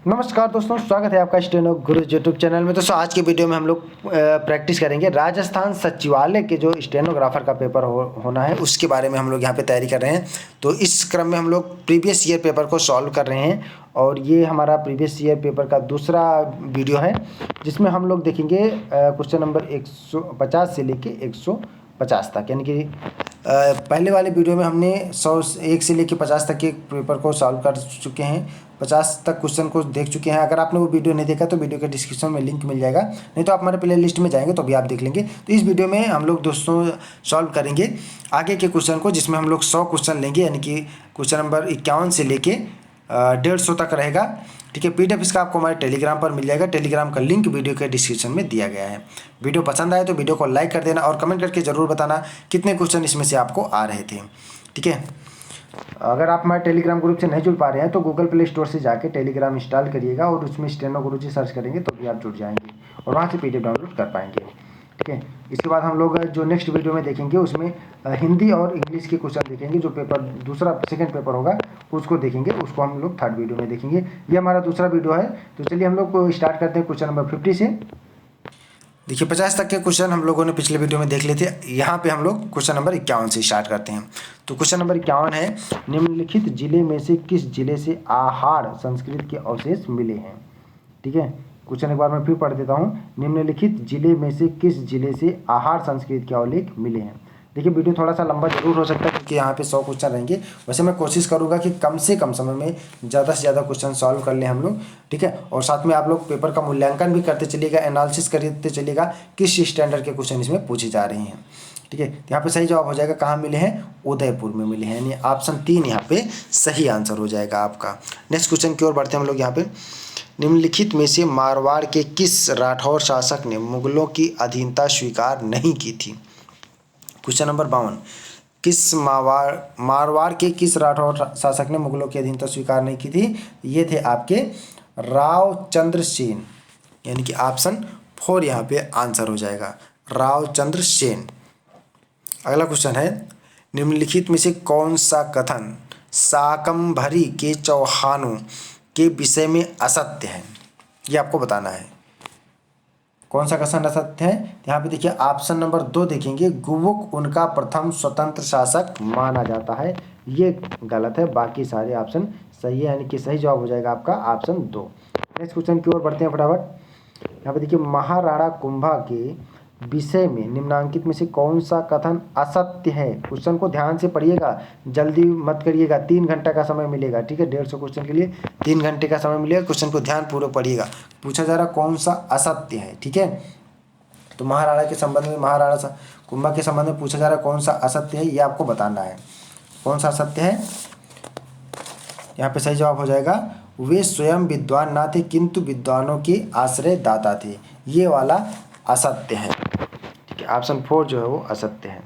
नमस्कार दोस्तों, स्वागत है आपका स्टेनो गुरु यूट्यूब चैनल में। दोस्तों आज की वीडियो में हम लोग प्रैक्टिस करेंगे राजस्थान सचिवालय के जो स्टेनोग्राफर का पेपर होना है उसके बारे में हम लोग यहाँ पे तैयारी कर रहे हैं। तो इस क्रम में हम लोग प्रीवियस ईयर पेपर को सॉल्व कर रहे हैं और ये हमारा प्रीवियस ईयर पेपर का दूसरा वीडियो है जिसमें हम लोग देखेंगे क्वेश्चन नंबर 150 से लेके 150 तक। यानी कि पहले वाले वीडियो में हमने 1 से लेके 50 तक के पेपर को सॉल्व कर चुके हैं, 50 तक क्वेश्चन को देख चुके हैं। अगर आपने वो वीडियो नहीं देखा तो वीडियो के डिस्क्रिप्शन में लिंक मिल जाएगा, नहीं तो आप हमारे प्ले लिस्ट में जाएंगे तो भी आप देख लेंगे। तो इस वीडियो में हम लोग दोस्तों सॉल्व करेंगे आगे के क्वेश्चन को, जिसमें हम लोग 100 क्वेश्चन लेंगे, यानी कि क्वेश्चन नंबर 51 से लेके 150 तक रहेगा। ठीक है, PDF इसका आपको हमारे टेलीग्राम पर मिल जाएगा। टेलीग्राम का लिंक वीडियो के डिस्क्रिप्शन में दिया गया है। वीडियो पसंद आए तो वीडियो को लाइक कर देना और कमेंट करके ज़रूर बताना कितने क्वेश्चन इसमें से आपको आ रहे थे। ठीक है, अगर आप हमारे टेलीग्राम ग्रुप से नहीं जुड़ पा रहे हैं तो गूगल प्ले स्टोर से जाके टेलीग्राम इंस्टॉल करिएगा और उसमें स्टेनो गुरुजी सर्च करेंगे तो भी आप जुड़ जाएंगे और वहाँ से PDF डाउनलोड कर पाएंगे। ठीक है, इसके बाद हम लोग जो नेक्स्ट वीडियो में देखेंगे उसमें हिंदी और इंग्लिश के क्वेश्चन देखेंगे। जो पेपर दूसरा सेकंड पेपर होगा उसको देखेंगे, उसको हम लोग थर्ड वीडियो में देखेंगे। ये हमारा दूसरा वीडियो है। तो चलिए हम लोग स्टार्ट करते हैं क्वेश्चन नंबर 50 से। देखिए 50 तक के क्वेश्चन हम लोगों ने पिछले वीडियो में देख लिए थे। यहाँ पे हम लोग क्वेश्चन नंबर 51 से स्टार्ट करते हैं। तो क्वेश्चन नंबर 51 है, निम्नलिखित जिले में से किस जिले से आहार संस्कृत के अवशेष मिले हैं। ठीक है, क्वेश्चन एक बार मैं फिर पढ़ देता हूँ। निम्नलिखित जिले में से किस जिले से आहार संस्कृत के अवलेख मिले हैं। देखिए वीडियो थोड़ा सा लंबा जरूर हो सकता है क्योंकि यहाँ पे 100 क्वेश्चन रहेंगे। वैसे मैं कोशिश करूँगा कि कम से कम समय में ज़्यादा से ज़्यादा क्वेश्चन सॉल्व कर लें हम लोग। ठीक है, और साथ में आप लोग पेपर का मूल्यांकन भी करते चलिएगा, एनालिसिस करते चलिएगा किस स्टैंडर्ड के क्वेश्चन इसमें पूछे जा रहे हैं। ठीक है, यहाँ पे सही जवाब हो जाएगा, कहाँ मिले हैं, उदयपुर में मिले हैं, यानी ऑप्शन 3 यहाँ पे सही आंसर हो जाएगा आपका। नेक्स्ट क्वेश्चन की ओर बढ़ते हैं हम लोग। यहाँ पे निम्नलिखित में से मारवाड़ के किस राठौर शासक ने मुगलों की अधीनता स्वीकार नहीं की थी। क्वेश्चन नंबर 52, किस मारवाड़ के किस राठौर शासक ने मुगलों की अधीनता स्वीकार नहीं की थी। ये थे आपके रावचंद्र सेन, यानी कि ऑप्शन 4 यहाँ पे आंसर हो जाएगा, रावचंद्र सेन। अगला क्वेश्चन है, निम्नलिखित में से कौन सा कथन शाकंभरी के चौहानों के विषय में असत्य है। ये आपको बताना है कौन सा कथन असत्य है। यहाँ पे देखिए ऑप्शन नंबर 2 देखेंगे, गुवुक उनका प्रथम स्वतंत्र शासक माना जाता है। ये गलत है, बाकी सारे ऑप्शन सही है, यानी कि सही जवाब हो जाएगा आपका ऑप्शन 2। नेक्स्ट क्वेश्चन की ओर बढ़ते हैं फटाफट। यहाँ पे देखिए महाराणा कुंभा के विषय में निम्नांकित में से कौन सा कथन असत्य है। क्वेश्चन को ध्यान से पढ़िएगा, जल्दी मत करिएगा। 3 घंटा का समय मिलेगा। ठीक है, 150 क्वेश्चन के लिए 3 घंटे का समय मिलेगा। क्वेश्चन को ध्यान पूर्वक पढ़िएगा। पूछा जा रहा कौन सा असत्य है। ठीक है, तो महाराणा के संबंध में, महाराणा कुंभा के संबंध में पूछा जा रहा कौन सा असत्य है, ये आपको बताना है कौन सा असत्य है। यहाँ पे सही जवाब हो जाएगा, वे स्वयं विद्वान ना थे किंतु विद्वानों के आश्रय दाता थे। ये वाला असत्य है। ठीक है, ऑप्शन 4 जो है वो असत्य है।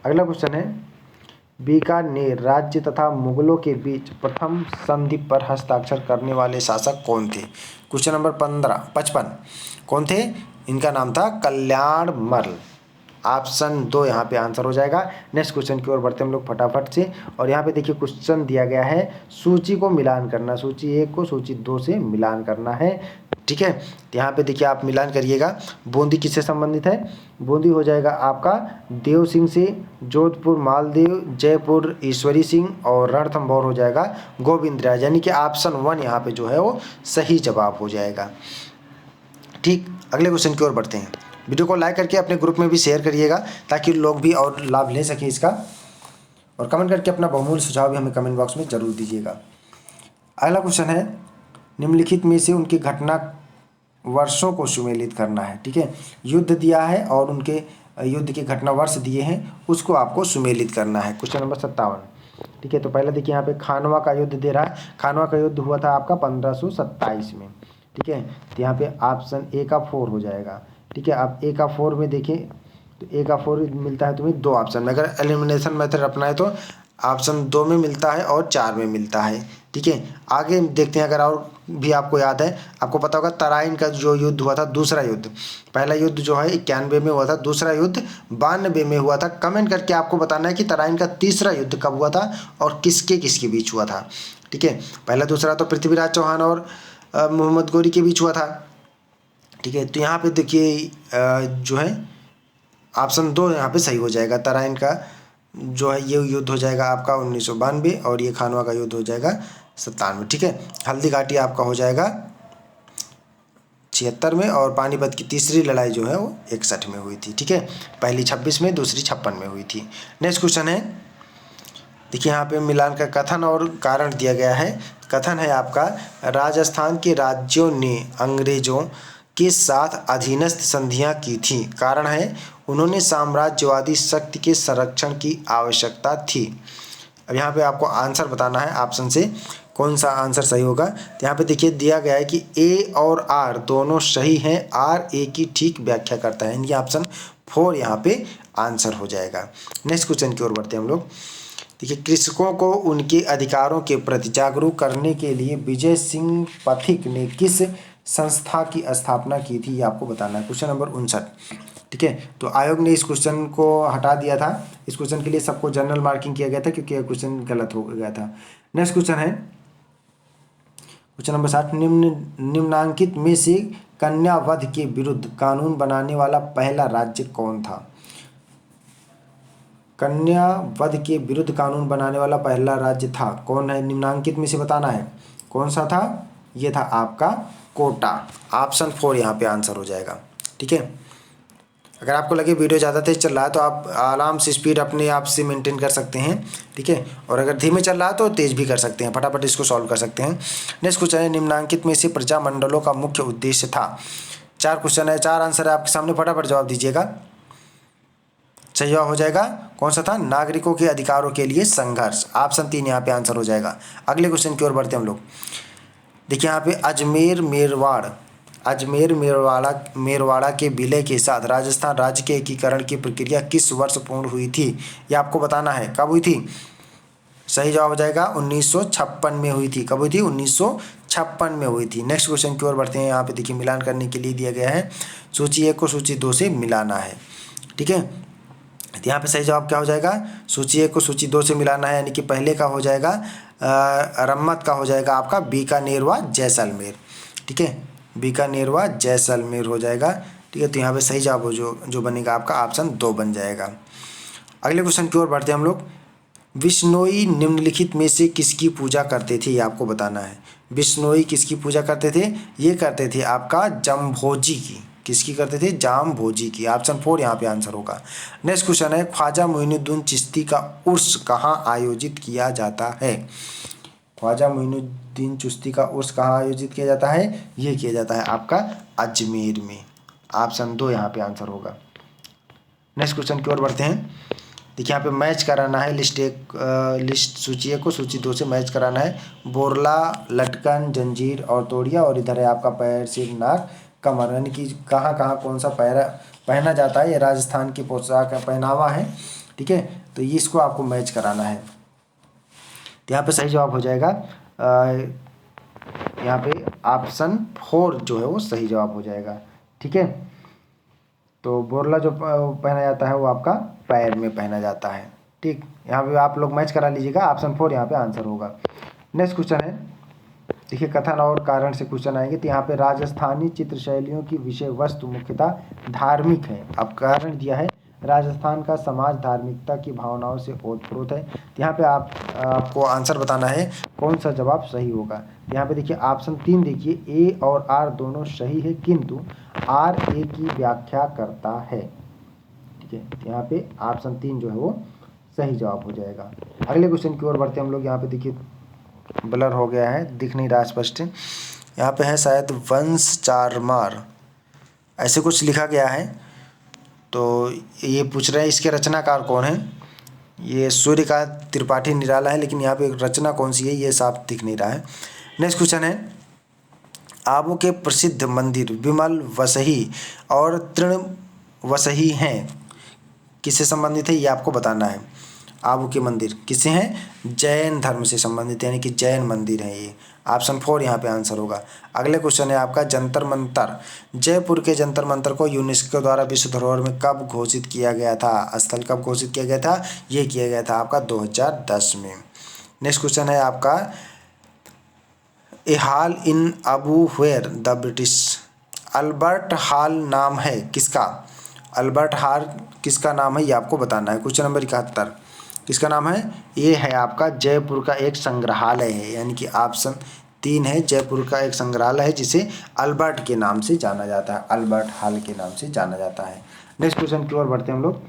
अगला क्वेश्चन है, बीकानेर राज्य तथा मुगलों के बीच प्रथम संधि पर हस्ताक्षर करने वाले शासक कौन थे। क्वेश्चन नंबर 55 कौन थे, इनका नाम था कल्याणमल। ऑप्शन 2 यहाँ पे आंसर हो जाएगा। नेक्स्ट क्वेश्चन की ओर बढ़ते हम लोग फटाफट से। और यहाँ पे देखिए क्वेश्चन दिया गया है, सूची को मिलान करना, सूची 1 को सूची 2 से मिलान करना है। ठीक है, तो यहाँ पे देखिए आप मिलान करिएगा। बूंदी किससे संबंधित है, बूंदी हो जाएगा आपका देव सिंह से, जोधपुर मालदेव, जयपुर ईश्वरी सिंह और रणथंभौर हो जाएगा गोविंद राज, यानी कि ऑप्शन 1 यहाँ पे जो है वो सही जवाब हो जाएगा। ठीक, अगले क्वेश्चन की ओर बढ़ते हैं। वीडियो को लाइक करके अपने ग्रुप में भी शेयर करिएगा ताकि लोग भी और लाभ ले सकें इसका, और कमेंट करके अपना बहुमूल्य सुझाव भी हमें कमेंट बॉक्स में जरूर दीजिएगा। अगला क्वेश्चन है, निम्नलिखित में से उनके घटना वर्षों को सुमेलित करना है। ठीक है, युद्ध दिया है और उनके युद्ध के घटना वर्ष दिए हैं, उसको आपको सुमेलित करना है। Question number 57। ठीक है, तो पहले देखिए यहाँ पे खानवा का युद्ध दे रहा है। खानवा का युद्ध हुआ था आपका 1527 में। ठीक है, तो यहाँ पे ऑप्शन A का 4 हो जाएगा। ठीक है, आप A का 4 में देखें तो A का 4 मिलता है तुम्हें 2 ऑप्शन में। अगर एलिमिनेशन मेथड अपनाए तो ऑप्शन 2 में मिलता है और 4 में मिलता है। ठीक है, आगे देखते हैं। अगर और भी आपको याद है, आपको पता होगा तराइन का जो युद्ध हुआ था, दूसरा युद्ध, पहला युद्ध जो है 91 में हुआ था, दूसरा युद्ध 92 में हुआ था। कमेंट करके आपको बताना है कि तराइन का तीसरा युद्ध कब हुआ था और किसके किसके बीच हुआ था। ठीक है, पहला दूसरा तो पृथ्वीराज चौहान और मोहम्मद गौरी के बीच हुआ था। ठीक है, तो यहाँ पे देखिए जो है ऑप्शन 2 यहाँ पे सही हो जाएगा। तराइन का जो है ये युद्ध हो जाएगा आपका 1992 और ये खानवा का युद्ध हो जाएगा 97। ठीक है, हल्दी घाटी आपका हो जाएगा 76 में और पानीपत की तीसरी लड़ाई जो है वो 61 में हुई थी। ठीक है, पहली 26 में, दूसरी 56 में हुई थी। नेक्स्ट क्वेश्चन है, देखिए यहाँ पे मिलान का कथन और कारण दिया गया है। कथन है आपका, राजस्थान के राज्यों ने अंग्रेजों के साथ अधीनस्थ संधियां की थी। कारण है, उन्होंने साम्राज्यवादी शक्ति के संरक्षण की आवश्यकता थी। अब यहाँ पे आपको आंसर बताना है, ऑप्शन से कौन सा आंसर सही होगा। तो यहाँ पे देखिए दिया गया है कि ए और आर दोनों सही हैं, आर ए की ठीक व्याख्या करता है, यानी ऑप्शन 4 यहाँ पे आंसर हो जाएगा। नेक्स्ट क्वेश्चन की ओर बढ़ते हैं हम लोग। देखिए, कृषकों को उनके अधिकारों के प्रति जागरूक करने के लिए विजय सिंह पथिक ने किस संस्था की स्थापना की थी, ये आपको बताना है। Question number 59। ठीक है, तो आयोग ने इस क्वेश्चन को हटा दिया था। इस क्वेश्चन के लिए सबको जनरल मार्किंग किया गया था क्योंकि यह क्वेश्चन गलत हो गया था। नेक्स्ट क्वेश्चन है क्वेश्चन नंबर 60। निम्नांकित में से कन्या वध के विरुद्ध कानून बनाने वाला पहला राज्य कौन था। कन्या वध के विरुद्ध कानून बनाने वाला पहला राज्य था कौन है, निम्नांकित में से बताना है कौन सा था। ये था आपका कोटा। ऑप्शन 4 यहाँ पे आंसर हो जाएगा। ठीक है, अगर आपको लगे वीडियो ज़्यादा तेज चल रहा है तो आप आराम से स्पीड अपने आप से मेंटेन कर सकते हैं। ठीक है, और अगर धीमे चल रहा है तो तेज भी कर सकते हैं, फटाफट इसको सॉल्व कर सकते हैं। नेक्स्ट क्वेश्चन है, निम्नांकित में से प्रजामंडलों का मुख्य उद्देश्य था। 4 क्वेश्चन है, 4 आंसर है आपके सामने, फटाफट जवाब दीजिएगा। सही जवाब हो जाएगा कौन सा था, नागरिकों के अधिकारों के लिए संघर्ष। ऑप्शन 3 यहाँ पे आंसर हो जाएगा। अगले क्वेश्चन की ओर बढ़ते हैं हम लोग। देखिए यहाँ पे अजमेर मेरवाड़ा के विलय के साथ राजस्थान राज्य के एकीकरण की प्रक्रिया किस वर्ष पूर्ण हुई थी, ये आपको बताना है। कब हुई थी, सही जवाब हो जाएगा 1956 में हुई थी। कब हुई थी, 1956 में हुई थी। नेक्स्ट क्वेश्चन की ओर बढ़ते हैं। यहाँ पे देखिए मिलान करने के लिए दिया गया है, सूची 1 को सूची 2 से मिलाना है। ठीक है, तो यहाँ पे सही जवाब क्या हो जाएगा, सूची 1 को सूची 2 से मिलाना है, यानी कि पहले का हो जाएगा रम्मत का हो जाएगा आपका बीकानेर व जैसलमेर। ठीक है, बीकानेर व जैसलमेर हो जाएगा। ठीक है, तो यहाँ पे सही जवाब हो जो बनेगा आपका ऑप्शन 2 बन जाएगा। अगले क्वेश्चन की ओर बढ़ते हैं हम लोग। विश्नोई निम्नलिखित में से किसकी पूजा करते थे, ये आपको बताना है। विश्नोई किसकी पूजा करते थे, ये करते थे आपका जमभोजी की। किसकी करते थे, जामभोजी की। ऑप्शन 4 यहाँ पे आंसर होगा। नेक्स्ट क्वेश्चन है, ख्वाजा मोइनुद्दीन चिश्ती का उर्स कहाँ आयोजित किया जाता है। ख्वाजा मोइनुद्दीन चिश्ती का उर्स कहाँ आयोजित किया जाता है, ये किया जाता है आपका अजमेर में। ऑप्शन 2 यहाँ पे आंसर होगा। नेक्स्ट क्वेश्चन की ओर बढ़ते हैं। देखिए यहाँ पे मैच कराना है, लिस्ट सूची 1 को सूची 2 से मैच कराना है। बोरला, लटकन, जंजीर और तोड़िया, और इधर है आपका पैर, सिर, नाक, कमर, यानी कि कहाँ कहाँ कौन सा पहना जाता है। ये राजस्थान की पोशाक पहनावा है। ठीक है, तो ये इसको आपको मैच कराना है। तो यहाँ पे सही जवाब हो जाएगा यहाँ पे ऑप्शन 4 जो है वो सही जवाब हो जाएगा। ठीक है, तो बोरला जो पहना जाता है वो आपका पैर में पहना जाता है। ठीक, यहाँ पे आप लोग मैच करा लीजिएगा, ऑप्शन 4 यहाँ पे आंसर होगा। नेक्स्ट क्वेश्चन है, देखिए कथन और कारण से क्वेश्चन आएंगे। तो यहाँ पे राजस्थानी चित्र शैलियों की विषय वस्तु मुख्यतः धार्मिक है। अब कारण दिया है, राजस्थान का समाज धार्मिकता की भावनाओं से ओतप्रोत है। तो यहाँ पे आपको आंसर बताना है कौन सा जवाब सही होगा। यहाँ पे देखिए ऑप्शन 3 देखिए, ए और आर दोनों सही है, किंतु आर ए की व्याख्या करता है। ठीक है, यहाँ पे ऑप्शन 3 जो है वो सही जवाब हो जाएगा। अगले क्वेश्चन की ओर बढ़ते हैं हम लोग। यहाँ पे देखिए ब्लर हो गया है, दिख नहीं रहा स्पष्ट। यहाँ पे है शायद वंश चारमार, ऐसे कुछ लिखा गया है। तो ये पूछ रहे हैं इसके रचनाकार कौन है। ये सूर्यकांत त्रिपाठी निराला है, लेकिन यहाँ पे रचना कौन सी है ये साफ दिख नहीं रहा है। नेक्स्ट क्वेश्चन है, आबू के प्रसिद्ध मंदिर विमल वसही और तृण वसही हैं, किससे संबंधित है ये आपको बताना है। आबू के मंदिर किससे हैं, जैन धर्म से संबंधित, यानी कि जैन मंदिर है ये। ऑप्शन 4 यहाँ पे आंसर होगा। अगले क्वेश्चन है आपका, जंतर मंतर, जयपुर के जंतर मंतर को यूनेस्को द्वारा विश्व धरोहर में कब घोषित किया गया था, स्थल कब घोषित किया गया था, ये किया गया था आपका 2010 में। नेक्स्ट क्वेश्चन है आपका, ए हॉल इन अबू where the British. Albert Hall नाम है किसका? अल्बर्ट हॉल किसका नाम है ये आपको बताना है। क्वेश्चन नंबर 71 किसका नाम है? ये है आपका जयपुर का एक संग्रहालय है, यानी कि ऑप्शन 3 है, जयपुर का एक संग्रहालय है जिसे अल्बर्ट के नाम से जाना जाता है, अल्बर्ट हॉल के नाम से जाना जाता है। नेक्स्ट क्वेश्चन की ओर बढ़ते हैं हम लोग।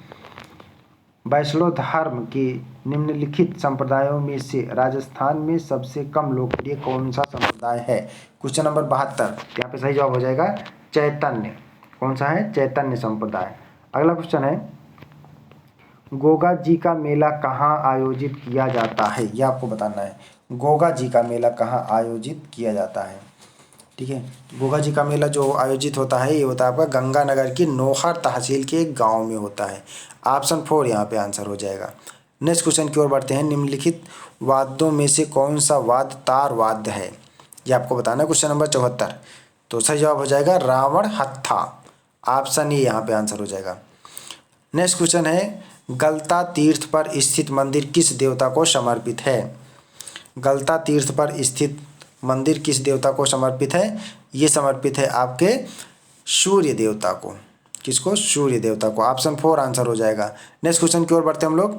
वैष्णव धर्म के निम्नलिखित संप्रदायों में से राजस्थान में सबसे कम लोकप्रिय कौन सा संप्रदाय है? क्वेश्चन नंबर 72 यहाँ पे सही जवाब हो जाएगा चैतन्य। कौन सा है? चैतन्य संप्रदाय। अगला क्वेश्चन है गोगा जी का मेला कहाँ आयोजित किया जाता है? यह आपको बताना है। गोगा जी का मेला कहाँ आयोजित किया जाता है? ठीक है, गोगा जी का मेला जो आयोजित होता है ये होता है आपका गंगानगर की नौहर तहसील के एक गाँव में होता है। ऑप्शन 4 यहाँ पे आंसर हो जाएगा। नेक्स्ट क्वेश्चन की ओर बढ़ते हैं। निम्नलिखित वाद्यों में से कौन सा वाद्य तार वाद्य है? ये आपको बताना है। क्वेश्चन नंबर 74 तो सही जवाब हो जाएगा रावण हत्था। ऑप्शन ए यहाँ पे आंसर हो जाएगा। नेक्स्ट क्वेश्चन है गलता तीर्थ पर स्थित मंदिर किस देवता को समर्पित है? गलता तीर्थ पर स्थित मंदिर किस देवता को समर्पित है? ये समर्पित है आपके सूर्य देवता को। किसको? सूर्य देवता को। ऑप्शन 4 आंसर हो जाएगा। नेक्स्ट क्वेश्चन की ओर बढ़ते हैं हम लोग।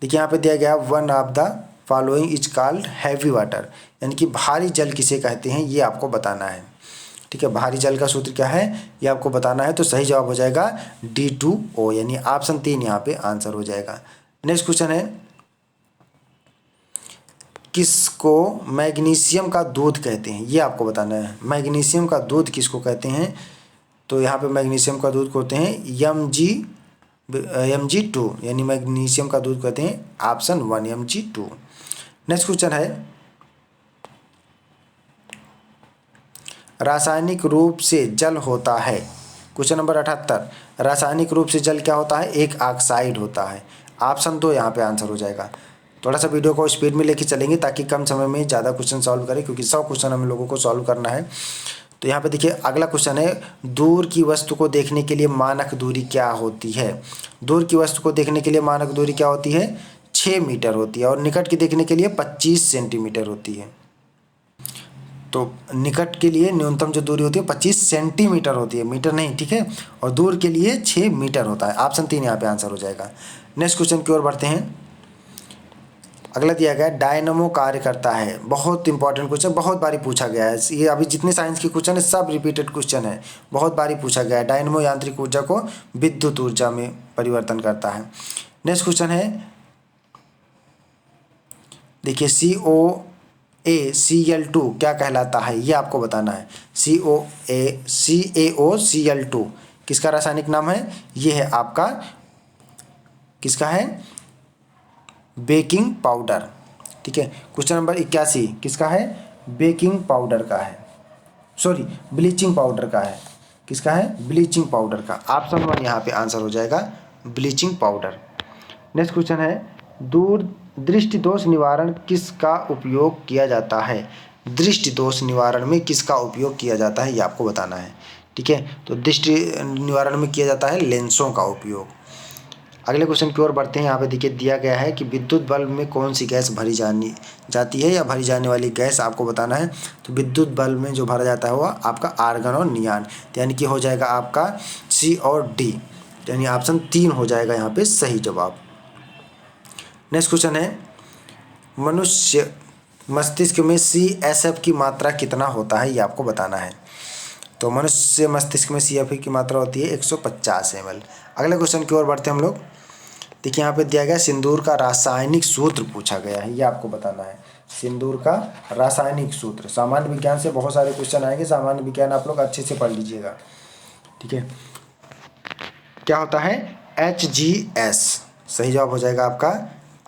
देखिए यहाँ पे दिया गया one of the following is called heavy water, यानी कि भारी जल किसे कहते हैं ये आपको बताना है। ठीक है, भारी जल का सूत्र क्या है ये आपको बताना है। तो सही जवाब हो जाएगा D2O, यानी ऑप्शन 3 यहाँ पे आंसर हो जाएगा। नेक्स्ट क्वेश्चन है किसको मैग्नीशियम का दूध कहते हैं? ये आपको बताना है। मैग्नीशियम का दूध किसको कहते हैं? तो यहाँ पे मैग्नीशियम का दूध कहते हैं Mg2, यानी मैग्नीशियम का दूध कहते हैं ऑप्शन 1 Mg2। नेक्स्ट क्वेश्चन है रासायनिक रूप से जल होता है। क्वेश्चन नंबर 78 रासायनिक रूप से जल क्या होता है? एक ऑक्साइड होता है। ऑप्शन 2 यहाँ पे आंसर हो जाएगा। थोड़ा सा वीडियो को स्पीड में लेके चलेंगे ताकि कम समय में ज़्यादा क्वेश्चन सॉल्व करें, क्योंकि 100 क्वेश्चन हम लोगों को सॉल्व करना है। तो यहाँ पे देखिए अगला क्वेश्चन है दूर की वस्तु को देखने के लिए मानक दूरी क्या होती है? दूर की वस्तु को देखने के लिए मानक दूरी क्या होती है? 6 मीटर होती है, और निकट की देखने के लिए 25 सेंटीमीटर होती है। तो निकट के लिए न्यूनतम जो दूरी होती है 25 सेंटीमीटर होती है, मीटर नहीं, ठीक है, और दूर के लिए 6 मीटर होता है। ऑप्शन 3 यहाँ पे आंसर हो जाएगा। नेक्स्ट क्वेश्चन की ओर बढ़ते हैं। अगला दिया गया डायनमो कार्य करता है। बहुत इंपॉर्टेंट क्वेश्चन, बहुत बारी पूछा गया है ये। अभी जितने साइंस के क्वेश्चन है सब रिपीटेड क्वेश्चन है, बहुत बारी पूछा गया है। डायनमो यांत्रिक ऊर्जा को विद्युत ऊर्जा में परिवर्तन करता है। नेक्स्ट क्वेश्चन है देखिए CaOCl2 क्या कहलाता है? ये आपको बताना है। CaOCl2 किसका रासायनिक नाम है? ये है आपका किसका है? Baking powder. ठीक है, क्वेश्चन नंबर 81 किसका है? बेकिंग पाउडर का है, सॉरी ब्लीचिंग पाउडर का है। किसका है? ब्लीचिंग पाउडर का। ऑप्शन 1 यहाँ पे आंसर हो जाएगा ब्लीचिंग पाउडर। नेक्स्ट क्वेश्चन है दूर दृष्टि दोष निवारण किसका उपयोग किया जाता है? दृष्टि दोष निवारण में किसका उपयोग किया जाता है ये आपको बताना है। ठीक है, तो दृष्टि निवारण में किया जाता है लेंसों का उपयोग। अगले क्वेश्चन की ओर बढ़ते हैं। यहाँ पे देखिए दिया गया है कि विद्युत बल्ब में कौन सी गैस भरी जाती है या भरी जाने वाली गैस आपको बताना है। तो विद्युत बल्ब में जो भरा जाता है वो आपका आर्गन और नियान, यानी कि हो जाएगा आपका C और D, यानी ऑप्शन 3 हो जाएगा यहाँ पे सही जवाब। नेक्स्ट क्वेश्चन है मनुष्य मस्तिष्क में CSF की मात्रा कितना होता है ये आपको बताना है। तो मनुष्य मस्तिष्क में CSF की मात्रा होती है 150 ml। अगले क्वेश्चन की ओर बढ़ते हैं हम लोग। देखिए यहाँ पे दिया गया सिंदूर का रासायनिक सूत्र पूछा गया है, ये आपको बताना है। सिंदूर का रासायनिक सूत्र, सामान्य विज्ञान से बहुत सारे क्वेश्चन आएंगे, सामान्य विज्ञान आप लोग अच्छे से पढ़ लीजिएगा। ठीक है, क्या होता है? HGS। सही जवाब हो जाएगा आपका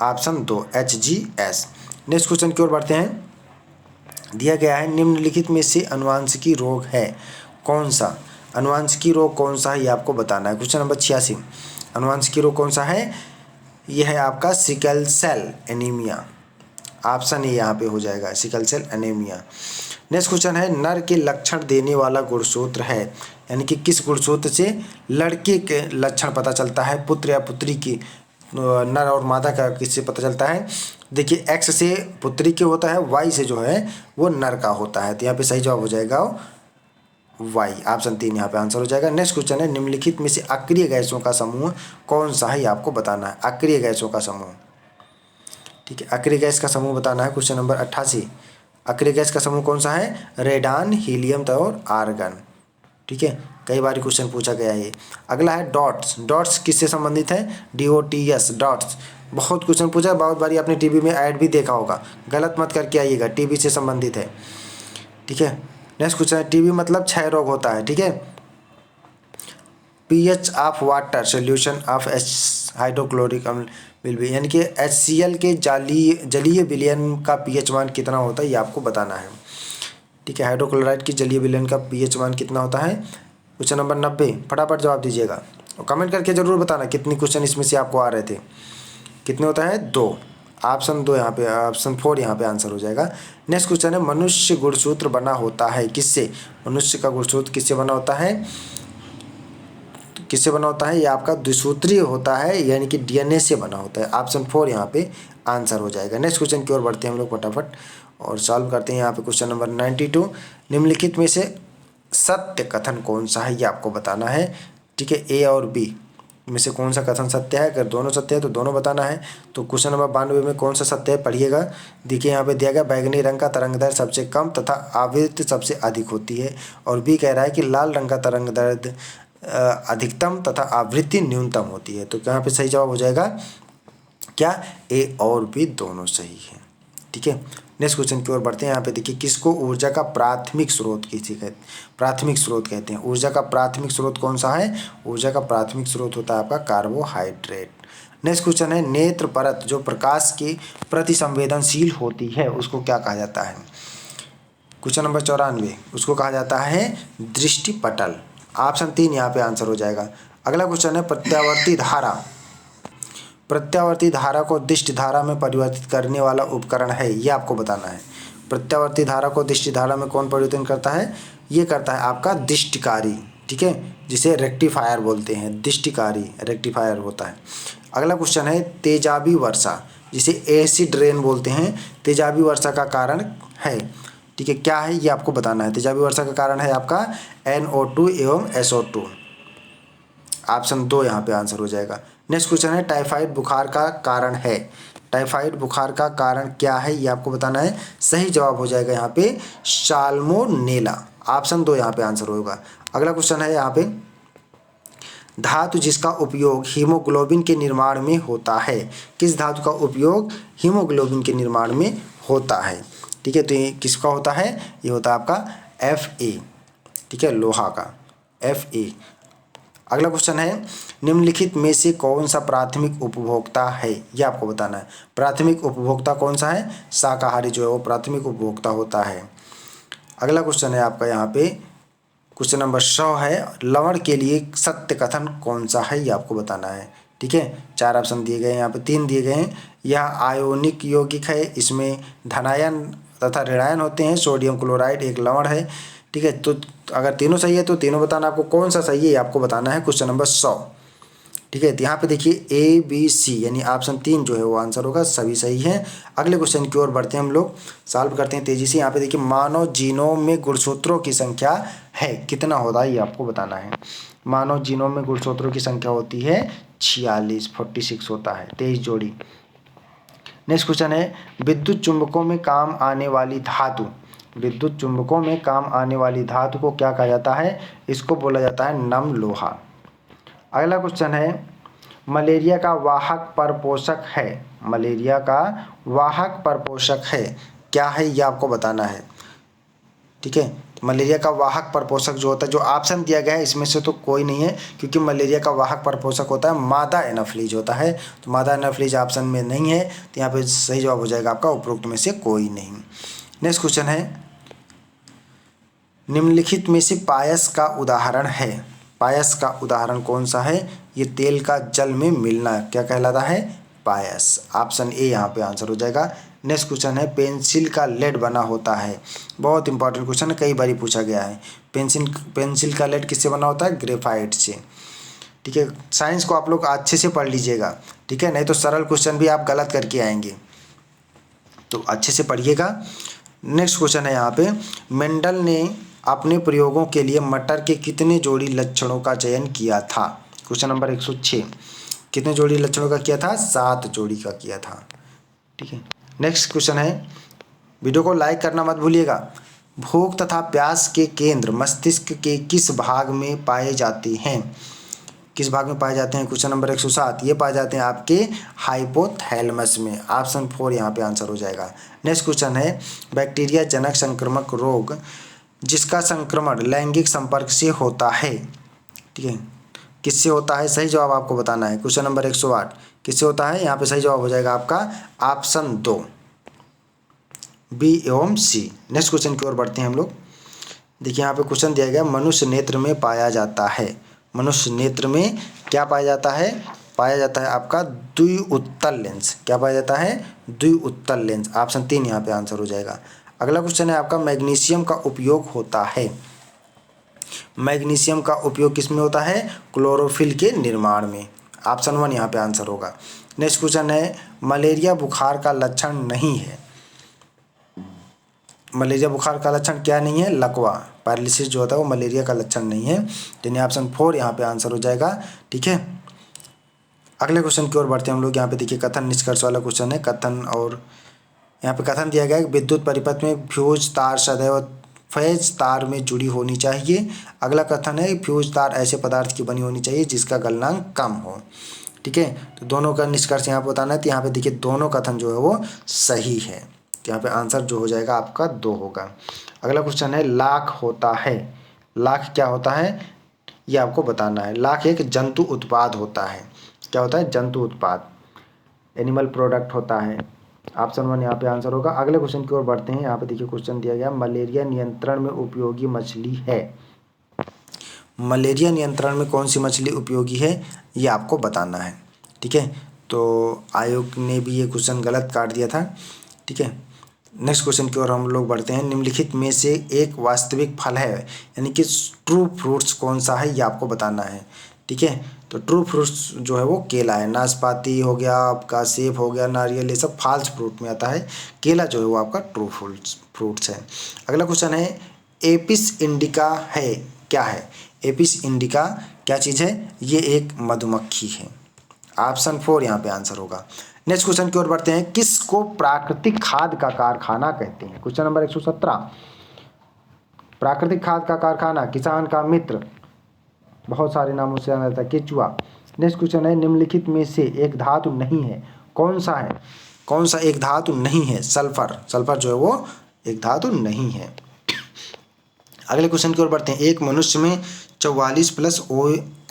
ऑप्शन 2 HGS। नेक्स्ट क्वेश्चन की ओर बढ़ते हैं। दिया गया है निम्नलिखित में से अनुवांशिकी रोग है कौन सा? अनुवांशिकी रोग कौन सा है ये आपको बताना है। क्वेश्चन नंबर 86 अनुवांशिकी रोग कौन सा है? ये है आपका sickle cell anaemia. Option A यहाँ पे हो जाएगा sickle cell anaemia. Next question है नर के लक्षण देने वाला गुणसूत्र है, यानी कि किस गुणसूत्र से लड़के के लक्षण पता चलता है, पुत्र या पुत्री की, नर और मादा का किससे पता चलता है? देखिए एक्स से पुत्री के होता है, वाई से जो है वो नर का होता है। तो यहाँ पे सही जवाब हो जाएगा वाई, ऑप्शन 3 यहाँ पे आंसर हो जाएगा। नेक्स्ट क्वेश्चन है निम्नलिखित में से अक्रिय गैसों का समूह कौन सा है, ये आपको बताना है। अक्रिय गैसों का समूह, ठीक है, अक्रिय गैस का समूह बताना है। क्वेश्चन नंबर 88, अक्रिय गैस का समूह कौन सा है, रेडान, हीलियम और आर्गन, ठीक है, कई बार क्वेश्चन पूछा गया है ये। अगला है डॉट्स, डॉट्स किससे संबंधित है, DOTS, डॉट्स, बहुत क्वेश्चन पूछा, बहुत बारी आपने टीवी में ऐड भी देखा होगा, गलत मत करके आइएगा, टीबी से संबंधित है, ठीक है। नेक्स्ट क्वेश्चन है टीबी मतलब क्षय रोग होता है, ठीक है। pH of water solution of hydrochloric अम्ल विल बी, यानी कि HCl के जलीय विलयन का pH मान कितना होता है, ये आपको बताना है, ठीक है। हाइड्रोक्लोराइड की जलीय विलयन का pH मान कितना होता है। क्वेश्चन नंबर 90, फटाफट जवाब दीजिएगा और कमेंट करके जरूर बताना कितनी क्वेश्चन इसमें से आपको आ रहे थे। कितने होता है, 2, ऑप्शन 2 यहाँ पे, ऑप्शन 4 यहाँ पे आंसर हो जाएगा। नेक्स्ट क्वेश्चन है मनुष्य गुणसूत्र बना होता है किससे, मनुष्य का गुणसूत्र किससे बना होता है, किससे बना होता है, ये आपका द्विसूत्रीय होता है, यानी कि DNA से बना होता है। ऑप्शन 4 यहाँ पे आंसर हो जाएगा। नेक्स्ट क्वेश्चन की ओर बढ़ते हैं हम लोग फटाफट और सॉल्व करते हैं। यहाँ पे क्वेश्चन नंबर 92, निम्नलिखित में से सत्य कथन कौन सा है, ये आपको बताना है, ठीक है। A और B में से कौन सा कथन सत्य है, अगर दोनों सत्य है तो दोनों बताना है। तो क्वेश्चन नंबर 92 में कौन सा सत्य है, पढ़िएगा। देखिए यहाँ पे दिया गया बैगनी रंग का तरंगदैर्घ्य सबसे कम तथा आवृत्ति सबसे अधिक होती है, और B कह रहा है कि लाल रंग का तरंगदैर्घ्य अधिकतम तथा आवृत्ति न्यूनतम होती है। तो यहाँ पे सही जवाब हो जाएगा क्या, A और B दोनों सही है, ठीक है। नेक्स्ट क्वेश्चन की ओर बढ़ते हैं। यहाँ पे देखिए किसको ऊर्जा का प्राथमिक स्रोत प्राथमिक स्रोत कहते हैं। ऊर्जा का प्राथमिक स्रोत कौन सा है, ऊर्जा का प्राथमिक स्रोत होता है आपका कार्बोहाइड्रेट। नेक्स्ट क्वेश्चन है नेत्र परत जो प्रकाश के प्रति संवेदनशील होती है उसको क्या कहा जाता है। क्वेश्चन नंबर 94, उसको कहा जाता है दृष्टिपटल। ऑप्शन 3 यहाँ पे आंसर हो जाएगा। अगला क्वेश्चन है प्रत्यावर्ती धारा, प्रत्यावर्ती धारा को दिष्ट धारा में परिवर्तित करने वाला उपकरण है, ये आपको बताना है। प्रत्यावर्ती धारा को दिष्ट धारा में कौन परिवर्तन करता है, ये करता है आपका दिष्टकारी, ठीक है, जिसे रेक्टिफायर बोलते हैं, दिष्टकारी रेक्टिफायर होता है। अगला क्वेश्चन है तेजाबी वर्षा, जिसे एसिड रेन बोलते हैं, तेजाबी वर्षा का कारण है, ठीक है, क्या है ये आपको बताना है। तेजाबी वर्षा का कारण है आपका NO2 एवं SO2, ऑप्शन 2 यहाँ पे आंसर हो जाएगा। नेक्स्ट क्वेश्चन है टाइफाइड बुखार का कारण है, टाइफाइड बुखार का कारण क्या है ये आपको बताना है। सही जवाब हो जाएगा यहाँ पे साल्मोनेला, ऑप्शन 2 यहाँ पे आंसर होगा। अगला क्वेश्चन है यहाँ पे धातु जिसका उपयोग हीमोग्लोबिन के निर्माण में होता है, किस धातु का उपयोग हीमोग्लोबिन के निर्माण में होता है, ठीक है। तो ये किसका होता है, ये होता है आपका Fe, ठीक है, लोहा का Fe। अगला क्वेश्चन है निम्नलिखित में से कौन सा प्राथमिक उपभोक्ता है, ये आपको बताना है। प्राथमिक उपभोक्ता कौन सा है, शाकाहारी जो है वो प्राथमिक उपभोक्ता होता है। अगला क्वेश्चन है आपका यहाँ पे क्वेश्चन नंबर 100 है लवण के लिए सत्य कथन कौन सा है, ये आपको बताना है, ठीक है। 4 ऑप्शन दिए गए हैं, यहाँ पे 3 दिए गए हैं। यह आयोनिक यौगिक है, इसमें धनायन तथा ऋणायन होते हैं, सोडियम क्लोराइड एक लवण है, ठीक है। तो अगर तीनों सही है तो तीनों बताना, आपको कौन सा सही है ये आपको बताना है। क्वेश्चन नंबर 100, ठीक है। तो यहाँ पे देखिए ABC यानी ऑप्शन 3 जो है वो आंसर होगा, सभी सही हैं। अगले क्वेश्चन की ओर बढ़ते हैं हम लोग, सॉल्व करते हैं तेजी से। यहाँ पे देखिए मानव जीनोम में गुणसूत्रों की संख्या है, कितना होता है ये आपको बताना है। मानव जीनोम में गुणसूत्रों की संख्या होती है 46 होता है, 23 जोड़ी। नेक्स्ट क्वेश्चन है विद्युत चुंबकों में काम आने वाली धातु, विद्युत चुंबकों में काम आने वाली धातु को क्या कहा जाता है, इसको बोला जाता है नम लोहा। अगला क्वेश्चन है मलेरिया का वाहक परपोषक है, मलेरिया का वाहक परपोषक है, क्या है ये आपको बताना है, ठीक है। मलेरिया का वाहक परपोषक जो होता है, जो ऑप्शन दिया गया है इसमें से तो कोई नहीं है, क्योंकि मलेरिया का वाहक परपोषक होता है मादा एनाफ्लीज होता है, तो मादा एनाफ्लीज ऑप्शन में नहीं है, तो यहाँ पे सही जवाब हो जाएगा आपका उपरोक्त में से कोई नहीं। नेक्स्ट क्वेश्चन है निम्नलिखित में से पायस का उदाहरण है, पायस का उदाहरण कौन सा है, ये तेल का जल में मिलना क्या कहलाता है, पायस, ऑप्शन A यहाँ पे आंसर हो जाएगा। नेक्स्ट क्वेश्चन है पेंसिल का लेड बना होता है, बहुत इंपॉर्टेंट क्वेश्चन है, कई बार पूछा गया है। पेंसिल का लेड किससे बना होता है, ग्रेफाइट से, ठीक है। साइंस को आप लोग अच्छे से पढ़ लीजिएगा, ठीक है, नहीं तो सरल क्वेश्चन भी आप गलत करके आएंगे। तो अच्छे से पढ़िएगा। नेक्स्ट क्वेश्चन है यहाँ पे, मेंडल ने अपने प्रयोगों के लिए मटर के कितने जोड़ी लक्षणों का चयन किया था? क्वेश्चन नंबर 106, कितने जोड़ी लक्षणों का किया था? 7 जोड़ी का किया था। ठीक है। नेक्स्ट क्वेश्चन है, वीडियो को लाइक करना मत भूलिएगा। भूख तथा प्यास के केंद्र मस्तिष्क के किस भाग में पाए जाते हैं? किस भाग में पाए जाते हैं? क्वेश्चन नंबर 107, ये पाए जाते हैं आपके हाइपोथैलेमस में। ऑप्शन 4 यहाँ पे आंसर हो जाएगा। नेक्स्ट क्वेश्चन है, बैक्टीरिया जनक संक्रामक रोग जिसका संक्रमण लैंगिक संपर्क से होता है, ठीक है, किससे होता है? सही जवाब आपको बताना है। क्वेश्चन नंबर 108, किससे होता है? यहाँ पे सही जवाब हो जाएगा आपका ऑप्शन 2, बी एवं सी। नेक्स्ट क्वेश्चन की ओर बढ़ते हैं हम लोग। देखिए यहाँ पे क्वेश्चन दिया गया, मनुष्य नेत्र में पाया जाता है। मनुष्य नेत्र में क्या पाया जाता है? पाया जाता है आपका द्विउत्तल लेंस। क्या पाया जाता है? द्विउत्तल लेंस। ऑप्शन 3 यहाँ पे आंसर हो जाएगा। अगला क्वेश्चन है आपका, मैग्नीशियम का उपयोग होता है। मैग्नीशियम का उपयोग किस में होता है? क्लोरोफिल के निर्माण में। ऑप्शन 1 यहाँ पे आंसर होगा। नेक्स्ट क्वेश्चन है, मलेरिया बुखार का लक्षण नहीं है। मलेरिया बुखार का लक्षण क्या नहीं है? लकवा, पैरालिसिस जो होता है वो मलेरिया का लक्षण नहीं है। यानी ऑप्शन 4 यहाँ पे आंसर हो जाएगा। ठीक है। अगले क्वेश्चन की ओर बढ़ते हैं हम लोग। यहाँ पे देखिए कथन निष्कर्ष वाला क्वेश्चन है। कथन, और यहाँ पे कथन दिया गया है, विद्युत परिपथ में फ्यूज तार सदैव फेज तार में जुड़ी होनी चाहिए। अगला कथन है, फ्यूज तार ऐसे पदार्थ की बनी होनी चाहिए जिसका गलनांक कम हो। ठीक है। तो दोनों का निष्कर्ष यहाँ पे बताना है। तो यहाँ पे देखिए दोनों कथन जो है वो सही है। तो यहाँ पे आंसर जो हो जाएगा आपका 2 होगा। अगला क्वेश्चन है, लाख होता है। लाख क्या होता है ये आपको बताना है। लाख एक जंतु उत्पाद होता है। क्या होता है? जंतु उत्पाद, एनिमल प्रोडक्ट होता है। ऑप्शन 1 यहाँ पे आंसर होगा। अगले क्वेश्चन की ओर बढ़ते हैं। यहाँ पे देखिए क्वेश्चन दिया गया, मलेरिया नियंत्रण में उपयोगी मछली है। मलेरिया नियंत्रण में कौन सी मछली उपयोगी है ये आपको बताना है। ठीक है। तो आयोग ने भी ये क्वेश्चन गलत काट दिया था। ठीक है। नेक्स्ट क्वेश्चन की ओर हम लोग बढ़ते हैं। निम्नलिखित में से एक वास्तविक फल है, यानी कि ट्रू फ्रूट्स कौन सा है ये आपको बताना है। ठीक है। तो ट्रू फ्रूट्स जो है वो केला है। नाशपाती हो गया आपका, सेब हो गया, नारियल, ये सब फॉल्स फ्रूट में आता है। केला जो है वो आपका ट्रू फ्रूट्स है। अगला क्वेश्चन है, एपिस इंडिका है क्या है? एपिस इंडिका क्या चीज़ है? ये एक मधुमक्खी है। ऑप्शन 4 यहाँ पे आंसर होगा। नेक्स्ट क्वेश्चन की ओर बढ़ते हैं। किसको प्राकृतिक खाद का कारखाना कहते हैं? क्वेश्चन नंबर 117, प्राकृतिक खाद का कारखाना, किसान का मित्र, बहुत सारे नामों से जाना जाता है, केचुआ। नेक्स्ट क्वेश्चन है, निम्नलिखित में से एक धातु नहीं है, कौन सा है? कौन सा एक धातु नहीं है? सल्फर। सल्फर जो है वो एक धातु नहीं है। अगले क्वेश्चन की ओर बढ़ते हैं। एक मनुष्य में 44 प्लस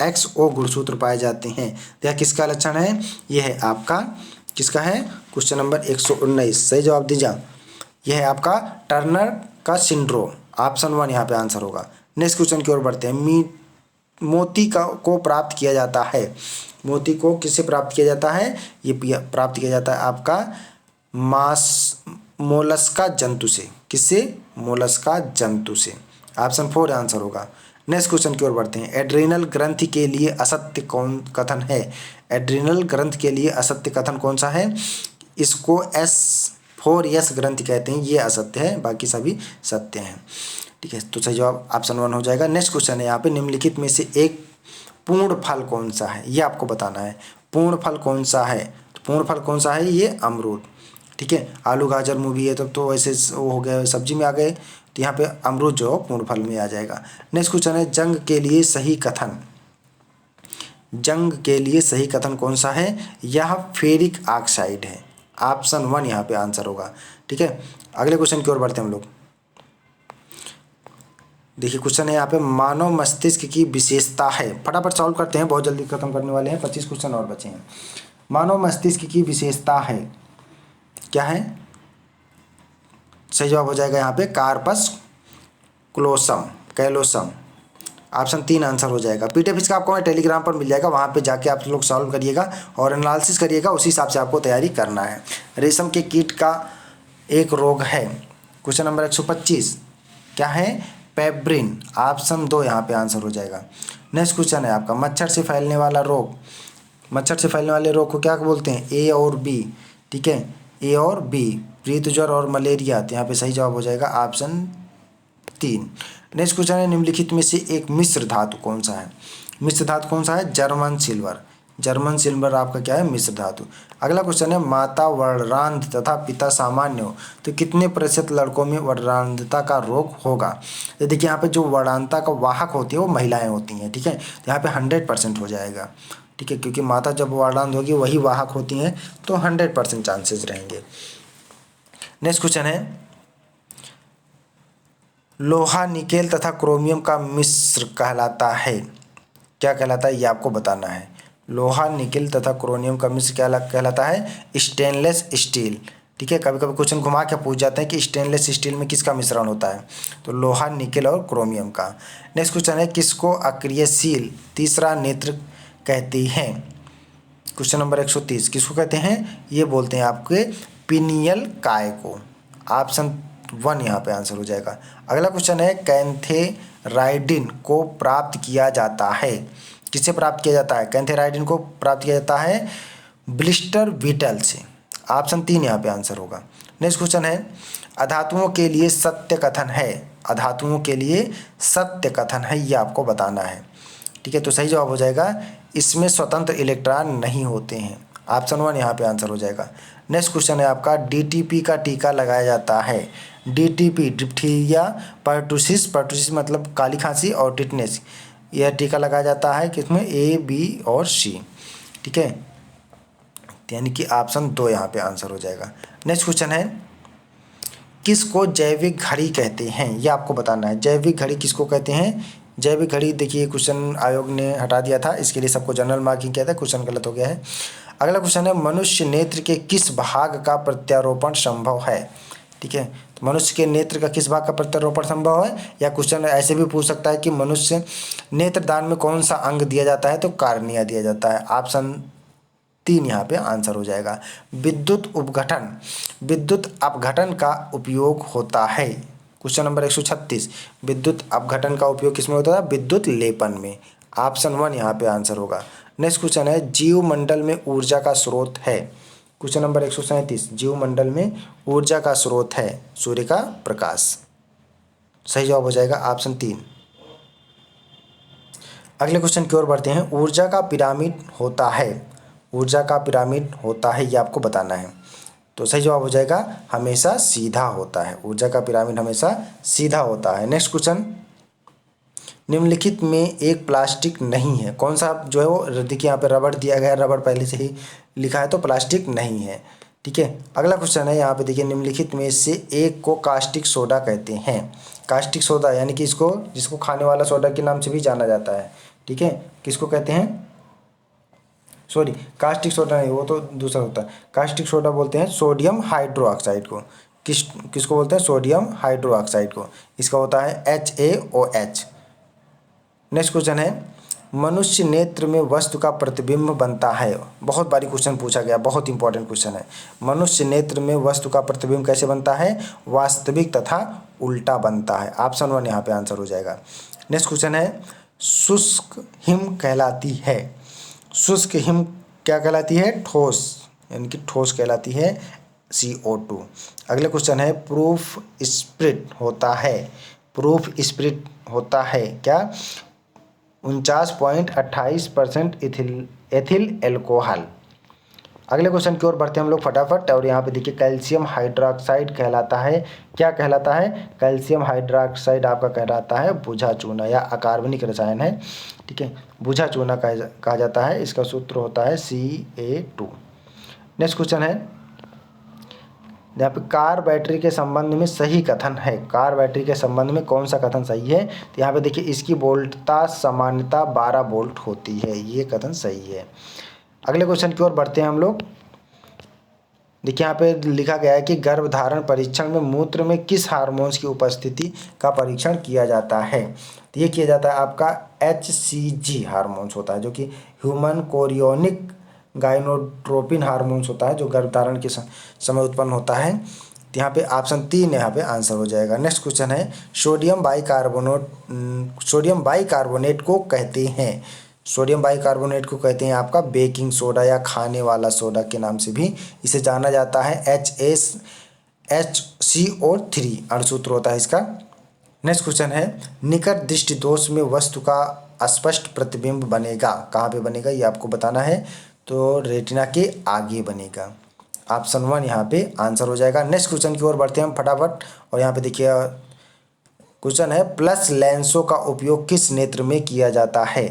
XO गुणसूत्र पाए जाते हैं। तो यह किसका लक्षण है? यह है आपका, किसका है? क्वेश्चन नंबर 119, सही जवाब दीजिए। यह है आपका टर्नर का सिंड्रोम। ऑप्शन 1 यहाँ पे आंसर होगा। नेक्स्ट क्वेश्चन की ओर बढ़ते हैं। मोती को प्राप्त किया जाता है। मोती को किससे प्राप्त किया जाता है? ये प्राप्त किया जाता है आपका मोलस्का जंतु से। किससे? मोलस्का जंतु से। ऑप्शन 4 आंसर होगा। नेक्स्ट क्वेश्चन की ओर बढ़ते हैं। एड्रिनल ग्रंथि के लिए असत्य कौन कथन है? एड्रिनल ग्रंथ के लिए असत्य कथन कौन सा है? इसको S4S ग्रंथि कहते हैं। ये असत्य है, बाकी सभी सत्य हैं। ठीक है। तो सही जवाब ऑप्शन 1 हो जाएगा। नेक्स्ट क्वेश्चन है यहाँ पे, निम्नलिखित में से एक पूर्ण फल कौन सा है? ये आपको बताना है। पूर्ण फल कौन सा है? तो पूर्ण फल कौन सा है? ये अमरूद। ठीक है। आलू गाजर मूवी है तब तो वैसे वो हो गया, सब्जी में आ गए, तो यहाँ पे अमरूद जो पूर्ण फल में आ जाएगा। नेक्स्ट क्वेश्चन है, जंग के लिए सही कथन। जंग के लिए सही कथन कौन सा है? यह फेरिक ऑक्साइड है। ऑप्शन 1 यहाँ पे आंसर होगा। ठीक है। अगले क्वेश्चन की ओर बढ़ते हैं हम लोग। देखिए क्वेश्चन है यहाँ पे, मानव मस्तिष्क की विशेषता है। फटाफट सॉल्व करते हैं, बहुत जल्दी खत्म करने वाले हैं, 25 क्वेश्चन और बचे हैं। मानव मस्तिष्क की विशेषता है, क्या है? सही जवाब हो जाएगा यहाँ पे कार्पस कैलोसम। ऑप्शन 3 आंसर हो जाएगा। पीडीएफ इसका आपको टेलीग्राम पर मिल जाएगा, वहाँ पे जाके आप लोग सॉल्व करिएगा और एनालिसिस करिएगा, उसी हिसाब से आपको तैयारी करना है। रेशम के कीट का एक रोग है। क्वेश्चन नंबर 125 क्या है? पेब्रिन। ऑप्शन 2 यहाँ पे आंसर हो जाएगा। नेक्स्ट क्वेश्चन है आपका, मच्छर से फैलने वाला रोग। मच्छर से फैलने वाले रोग को क्या बोलते हैं? A और B। ठीक है, A और B, प्रीत ज्वर और मलेरिया। तो यहाँ पे सही जवाब हो जाएगा ऑप्शन 3। नेक्स्ट क्वेश्चन है निम्नलिखित में से एक मिश्र धातु कौन सा है? मिश्र धातु कौन सा है? German silver. जर्मन सिल्वर आपका क्या है? मिश्र धातु। अगला क्वेश्चन है माता वर्णांध तथा पिता सामान्य हो तो कितने प्रतिशत लड़कों में वर्णांधता का रोग होगा? तो देखिए यहाँ पे जो वर्णांधता का वाहक होती है वो महिलाएं होती हैं, ठीक है। तो यहाँ पे 100% हो जाएगा, ठीक है, क्योंकि माता जब वर्णांध होगी वही वाहक होती हैं, तो 100% चांसेस रहेंगे। नेक्स्ट क्वेश्चन है लोहा निकेल तथा क्रोमियम का मिश्र कहलाता है, क्या कहलाता है? ये आपको बताना है। लोहा निकेल तथा क्रोमियम का मिश्र क्या कहलाता है? स्टेनलेस स्टील, ठीक है। कभी कभी क्वेश्चन घुमा के पूछ जाते हैं कि स्टेनलेस स्टील में किसका मिश्रण होता है? तो लोहा निकेल और क्रोमियम का। नेक्स्ट क्वेश्चन है किसको अक्रियशील तीसरा नेत्र कहते हैं? क्वेश्चन नंबर 130 किसको कहते हैं? ये बोलते हैं आपके पिनियल काय को। ऑप्शन 1 यहाँ पे आंसर हो जाएगा। अगला क्वेश्चन है कैंथेराइडिन को प्राप्त किया जाता है, किससे प्राप्त किया जाता है? कैंथेराइडिन को प्राप्त किया जाता है ब्लिस्टर बीटल से। ऑप्शन 3 यहाँ पे आंसर होगा। नेक्स्ट क्वेश्चन है अधातुओं के लिए सत्य कथन है, अधातुओं के लिए सत्य कथन है, ये आपको बताना है, ठीक है। तो सही जवाब हो जाएगा इसमें स्वतंत्र इलेक्ट्रॉन नहीं होते हैं। ऑप्शन 1 यहाँ पे आंसर हो जाएगा। नेक्स्ट क्वेश्चन है आपका डीटीपी का टीका लगाया जाता है। डीटीपी डिप्थीरिया पर्टुसिस, पर्टुसिस मतलब काली खांसी, और टिटनेस, यह टीका लगाया जाता है किसमें? ए, बी और सी, ठीक है। यानी कि ऑप्शन 2 यहाँ पे आंसर हो जाएगा। नेक्स्ट क्वेश्चन है किसको जैविक घड़ी कहते हैं? ये आपको बताना है। जैविक घड़ी किसको कहते हैं? जैविक घड़ी देखिए क्वेश्चन आयोग ने हटा दिया था, इसके लिए सबको जनरल मार्किंग किया था, क्वेश्चन गलत हो गया है। अगला क्वेश्चन है मनुष्य नेत्र के किस भाग का प्रत्यारोपण संभव है? ठीक है, तो मनुष्य के नेत्र का किस भाग का प्रत्यारोपण संभव है? या क्वेश्चन ऐसे भी पूछ सकता है कि मनुष्य नेत्रदान में कौन सा अंग दिया जाता है? तो कार्निया दिया जाता है। ऑप्शन 3 यहाँ पे आंसर हो जाएगा। विद्युत उपघटन, विद्युत अपघटन का उपयोग होता है। क्वेश्चन नंबर 136 विद्युत अपघटन का उपयोग किसमें होता है? विद्युत लेपन में। ऑप्शन 1 यहाँ पे आंसर होगा। नेक्स्ट क्वेश्चन है जीव मंडल में ऊर्जा का स्रोत है। क्वेश्चन नंबर 137 जीव मंडल में ऊर्जा का स्रोत है सूर्य का प्रकाश। सही जवाब हो जाएगा ऑप्शन 3। अगले क्वेश्चन की ओर बढ़ते हैं। ऊर्जा का पिरामिड होता है, ऊर्जा का पिरामिड होता है, ये आपको बताना है। तो सही जवाब हो जाएगा हमेशा सीधा होता है। ऊर्जा का पिरामिड हमेशा सीधा होता है। नेक्स्ट क्वेश्चन निम्नलिखित में एक प्लास्टिक नहीं है, कौन सा जो है वो? देखिए यहाँ पे रबड़ दिया गया है, रबड़ पहले से ही लिखा है तो प्लास्टिक नहीं है, ठीक है। अगला क्वेश्चन है यहाँ पे देखिए निम्नलिखित में से एक को कास्टिक सोडा कहते हैं। कास्टिक सोडा यानी कि इसको जिसको खाने वाला सोडा के नाम से भी जाना जाता है, ठीक है। किसको कहते हैं? सॉरी, कास्टिक सोडा नहीं, वो तो दूसरा होता है। कास्टिक सोडा बोलते हैं सोडियम हाइड्रोक्साइड को। किसको बोलते हैं? सोडियम हाइड्रोक्साइड को। इसका होता है HaOH। नेक्स्ट क्वेश्चन है मनुष्य नेत्र में वस्तु का प्रतिबिंब बनता है। बहुत बारी क्वेश्चन पूछा गया, बहुत इंपॉर्टेंट क्वेश्चन है। मनुष्य नेत्र में वस्तु का प्रतिबिंब कैसे बनता है? वास्तविक तथा उल्टा बनता है। ऑप्शन 1 यहाँ पे आंसर हो जाएगा। नेक्स्ट क्वेश्चन है शुष्क हिम कहलाती है। शुष्क हिम क्या कहलाती है? ठोस, यानी कि ठोस कहलाती है CO2। अगले क्वेश्चन है प्रूफ स्प्रिट होता है। प्रूफ स्प्रिट होता है क्या? 49.28% एथिल एल्कोहल। अगले क्वेश्चन की ओर बढ़ते हैं हम लोग फटाफट। और यहाँ पे देखिए कैल्शियम हाइड्रोक्साइड कहलाता है, क्या कहलाता है? कैल्शियम हाइड्रोक्साइड आपका कहलाता है बुझा चूना या अकार्बनिक रसायन है, ठीक है। बुझा चूना कहा जाता है। इसका सूत्र होता है CA2। नेक्स्ट क्वेश्चन है यहाँ पे कार बैटरी के संबंध में सही कथन है। कार बैटरी के संबंध में कौन सा कथन सही है? तो यहाँ पे देखिए इसकी वोल्टता सामान्यता 12 वोल्ट होती है, ये कथन सही है। अगले क्वेश्चन की ओर बढ़ते हैं हम लोग। देखिए यहाँ पे लिखा गया है कि गर्भधारण परीक्षण में मूत्र में किस हार्मोन्स की उपस्थिति का परीक्षण किया जाता है? तो ये किया जाता है आपका HCG हार्मोन्स होता है, जो कि ह्यूमन कोरियोनिक गाइनोट्रोपिन हार्मोन्स होता है, जो गर्भधारण के समय उत्पन्न होता है। तो यहाँ पे ऑप्शन 3 यहाँ पे आंसर हो जाएगा। नेक्स्ट क्वेश्चन है सोडियम बाइकार्बोनेट को कहते हैं। सोडियम बाइकार्बोनेट को कहते हैं आपका बेकिंग सोडा या खाने वाला सोडा के नाम से भी इसे जाना जाता है। HCO3 अणुसूत्र होता है इसका। नेक्स्ट क्वेश्चन है, निकट दृष्टि दोष में वस्तु का स्पष्ट प्रतिबिंब बनेगा। कहाँ पे बनेगा ये आपको बताना है। तो रेटिना के आगे बनेगा। ऑप्शन 1 यहाँ पे आंसर हो जाएगा। नेक्स्ट क्वेश्चन की ओर बढ़ते हैं हम फटाफट। और यहाँ पे देखिए क्वेश्चन है, प्लस लेंसों का उपयोग किस नेत्र में किया जाता है।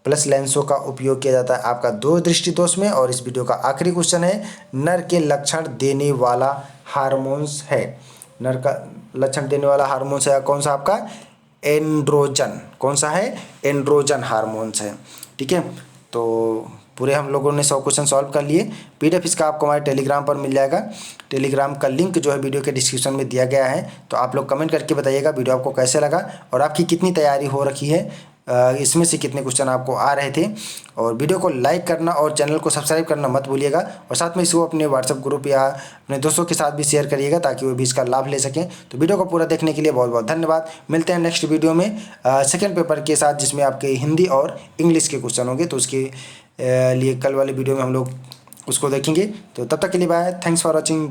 प्लस लेंसों का उपयोग किया जाता है आपका दो दृष्टि दोष में। और इस वीडियो का आखिरी क्वेश्चन है, नर के लक्षण देने वाला हार्मोन्स है। नर का लक्षण देने वाला हार्मोन्स है कौन सा आपका, एंड्रोजन। कौन सा है, एंड्रोजन हार्मोन्स है। ठीक है, तो पूरे हम लोगों ने 100 क्वेश्चन सॉल्व कर लिए। PDF इसका आपको हमारे टेलीग्राम पर मिल जाएगा। टेलीग्राम का लिंक जो है वीडियो के डिस्क्रिप्शन में दिया गया है। तो आप लोग कमेंट करके बताइएगा वीडियो आपको कैसे लगा और आपकी कितनी तैयारी हो रखी है, इसमें से कितने क्वेश्चन आपको आ रहे थे। और वीडियो को लाइक करना और चैनल को सब्सक्राइब करना मत भूलिएगा। और साथ में इसको अपने व्हाट्सएप ग्रुप या अपने दोस्तों के साथ भी शेयर करिएगा ताकि वो भी इसका लाभ ले सकें। तो वीडियो को पूरा देखने के लिए बहुत बहुत धन्यवाद। मिलते हैं नेक्स्ट वीडियो में सेकेंड पेपर के साथ, जिसमें आपके हिंदी और इंग्लिश के क्वेश्चन होंगे। तो उसके लिए कल वाले वीडियो में हम लोग उसको देखेंगे। तो तब तक के लिए बाय, थैंक्स फॉर वॉचिंग।